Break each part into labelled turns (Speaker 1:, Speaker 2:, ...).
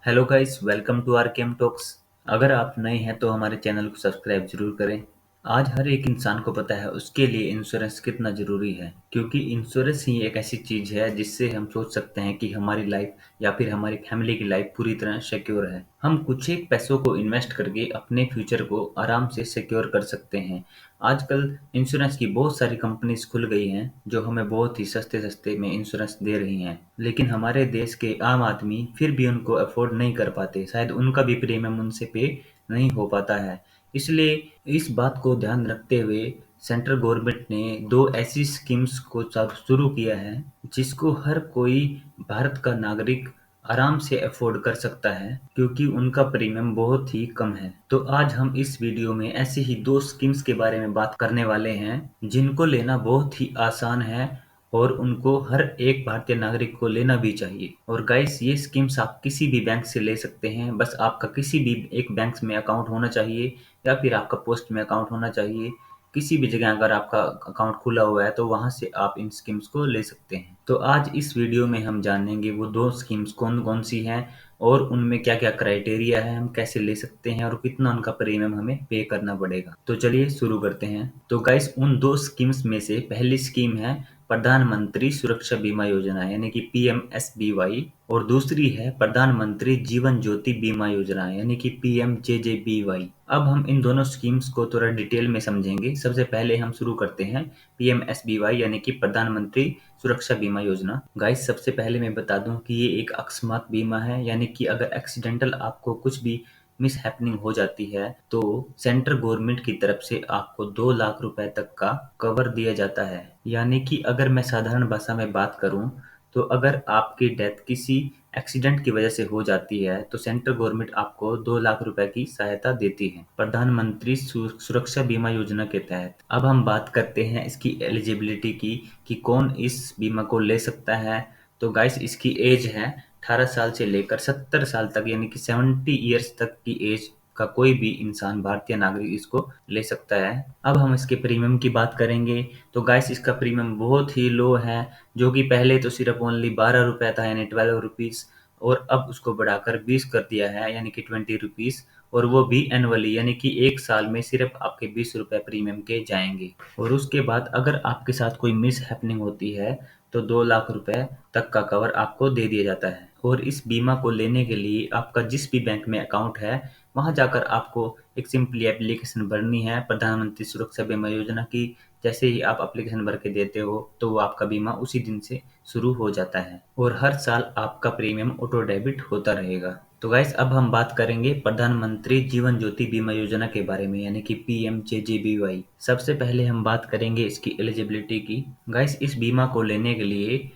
Speaker 1: Hello guys, welcome to R chem talks. अगर आप नए हैं तो हमारे चैनल को सब्सक्राइब जरूर करें। आज हर एक इंसान को पता है उसके लिए इंश्योरेंस कितना ज़रूरी है, क्योंकि इंश्योरेंस ही एक ऐसी चीज़ है जिससे हम सोच सकते हैं कि हमारी लाइफ या फिर हमारी फैमिली की लाइफ पूरी तरह सिक्योर है। हम कुछ एक पैसों को इन्वेस्ट करके अपने फ्यूचर को आराम से सिक्योर कर सकते हैं। आजकल इंश्योरेंस की बहुत सारी कंपनीज खुल गई हैं जो हमें बहुत ही सस्ते सस्ते में इंश्योरेंस दे रही हैं, लेकिन हमारे देश के आम आदमी फिर भी उनको अफोर्ड नहीं कर पाते। शायद उनका भी प्रीमियम उनसे पे नहीं हो पाता है। इसलिए इस बात को ध्यान रखते हुए सेंट्रल गवर्नमेंट ने दो ऐसी स्कीम्स को शुरू किया है जिसको हर कोई भारत का नागरिक आराम से अफोर्ड कर सकता है, क्योंकि उनका प्रीमियम बहुत ही कम है। तो आज हम इस वीडियो में ऐसी ही दो स्कीम्स के बारे में बात करने वाले हैं जिनको लेना बहुत ही आसान है और उनको हर एक भारतीय नागरिक को लेना भी चाहिए। और गाइस, ये स्कीम्स आप किसी भी बैंक से ले सकते हैं, बस आपका किसी भी एक बैंक में अकाउंट होना चाहिए या फिर आपका पोस्ट में अकाउंट होना चाहिए। किसी भी जगह अगर आपका अकाउंट खुला हुआ है तो वहां से आप इन स्कीम्स को ले सकते हैं। तो आज इस वीडियो में हम जानेंगे वो दो स्कीम्स कौन कौन सी हैं और उनमें क्या क्या क्राइटेरिया है, हम कैसे ले सकते हैं और कितना उनका प्रीमियम हमें पे करना पड़ेगा। तो चलिए शुरू करते हैं। तो गाइस, उन दो स्कीम्स में से पहली स्कीम है प्रधानमंत्री सुरक्षा बीमा योजना यानी कि PMSBY, और दूसरी है प्रधानमंत्री जीवन ज्योति बीमा योजना यानी कि PMJJBY। अब हम इन दोनों स्कीम्स को थोड़ा डिटेल में समझेंगे। सबसे पहले हम शुरू करते हैं PMSBY यानी कि प्रधानमंत्री सुरक्षा बीमा योजना। गाइस, सबसे पहले मैं बता दूं कि ये एक अकस्मात बीमा है, यानी कि अगर एक्सीडेंटल आपको कुछ भी मिस हैपनिंग हो जाती है तो सेंट्रल गवर्नमेंट की तरफ से आपको 2 लाख रुपए तक का कवर दिया जाता है। यानी कि अगर मैं साधारण भाषा में बात करूं तो अगर आपकी डेथ किसी एक्सीडेंट की वजह से हो जाती है तो सेंट्रल गवर्नमेंट आपको 2 लाख रुपए की सहायता देती है प्रधानमंत्री सुरक्षा बीमा योजना के तहत। अब हम बात करते हैं इसकी एलिजिबिलिटी की कि कौन इस बीमा को ले सकता है। तो गाइस, इसकी एज है 18 साल से लेकर 70 साल तक, यानी कि 70 ईयर्स तक की एज का कोई भी इंसान भारतीय नागरिक इसको ले सकता है। अब हम इसके प्रीमियम की बात करेंगे। तो गाइस, इसका प्रीमियम बहुत ही लो है, जो कि पहले तो सिर्फ ओनली 12 रुपये था यानी 12 रुपीज़, और अब उसको बढ़ाकर 20 कर दिया है यानी कि 20 रुपीज़, और वो भी एनुअली यानी कि एक साल में सिर्फ आपके 20 रुपये प्रीमियम के जाएंगे। और उसके बाद अगर आपके साथ कोई मिस हैपनिंग होती है तो 2 लाख रुपए तक का कवर आपको दे दिया जाता है। और इस बीमा को लेने के लिए आपका जिस भी बैंक में अकाउंट है वहां जाकर आपको एक सिंपली एप्लीकेशन भरनी है प्रधानमंत्री सुरक्षा बीमा योजना की। जैसे ही आप एप्लीकेशन भर के देते हो तो वो आपका बीमा उसी दिन से शुरू हो जाता है और हर साल आपका प्रीमियम ऑटो डेबिट होता रहेगा। तो गाइस, अब हम बात करेंगे प्रधानमंत्री जीवन ज्योति बीमा योजना के बारे में यानी कि PMJJBY। सबसे पहले हम बात करेंगे इसकी एलिजिबिलिटी की। गाइस, इस बीमा को लेने के लिए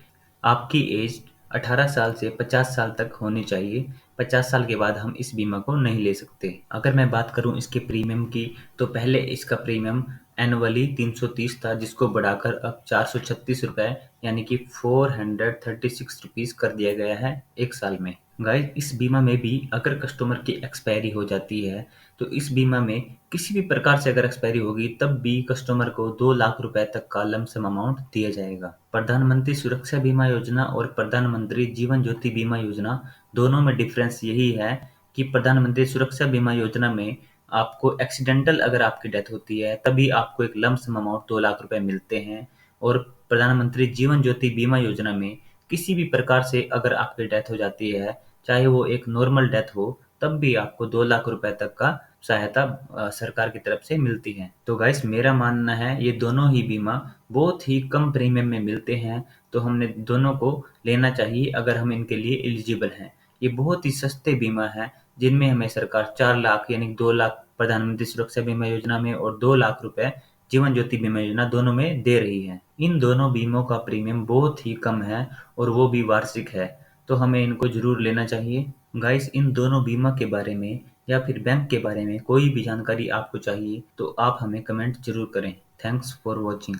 Speaker 1: आपकी एज 18 साल से 50 साल तक होनी चाहिए। 50 साल के बाद हम इस बीमा को नहीं ले सकते। अगर मैं बात करूं इसके प्रीमियम की, तो पहले इसका प्रीमियम एनुअली 330 था, जिसको बढ़ाकर अब 436 रुपए यानी कि 436 रुपीज कर दिया गया है एक साल में। गाइस, इस बीमा में भी अगर कस्टमर की एक्सपायरी हो जाती है तो इस बीमा में किसी भी प्रकार से अगर एक्सपायरी होगी तब भी कस्टमर को 2 लाख रुपए तक का लमसम अमाउंट दिया जाएगा। प्रधानमंत्री सुरक्षा बीमा योजना और प्रधानमंत्री जीवन ज्योति बीमा योजना दोनों में डिफरेंस यही है कि प्रधानमंत्री सुरक्षा बीमा योजना में आपको एक्सीडेंटल अगर आपकी डेथ होती है तभी आपको एक लमसम अमाउंट 2 लाख रुपए मिलते हैं, और प्रधानमंत्री जीवन ज्योति बीमा योजना में किसी भी प्रकार से अगर आपकी डेथ हो जाती है, चाहे वो एक नॉर्मल डेथ हो, तब भी आपको 2 लाख रुपए तक का सहायता सरकार की तरफ से मिलती है। तो गाइस, मेरा मानना है ये दोनों ही बीमा बहुत ही कम प्रीमियम में मिलते हैं, तो हमने दोनों को लेना चाहिए अगर हम इनके लिए एलिजिबल हैं। ये बहुत ही सस्ते बीमा है जिनमें हमें सरकार 4 लाख यानी 2 लाख प्रधानमंत्री सुरक्षा बीमा योजना में और 2 लाख रुपए जीवन ज्योति बीमा योजना दोनों में दे रही है। इन दोनों बीमों का प्रीमियम बहुत ही कम है और वो भी वार्षिक है, तो हमें इनको जरूर लेना चाहिए। गाइस, इन दोनों बीमा के बारे में या फिर बैंक के बारे में कोई भी जानकारी आपको चाहिए तो आप हमें कमेंट जरूर करें। Thanks for watching.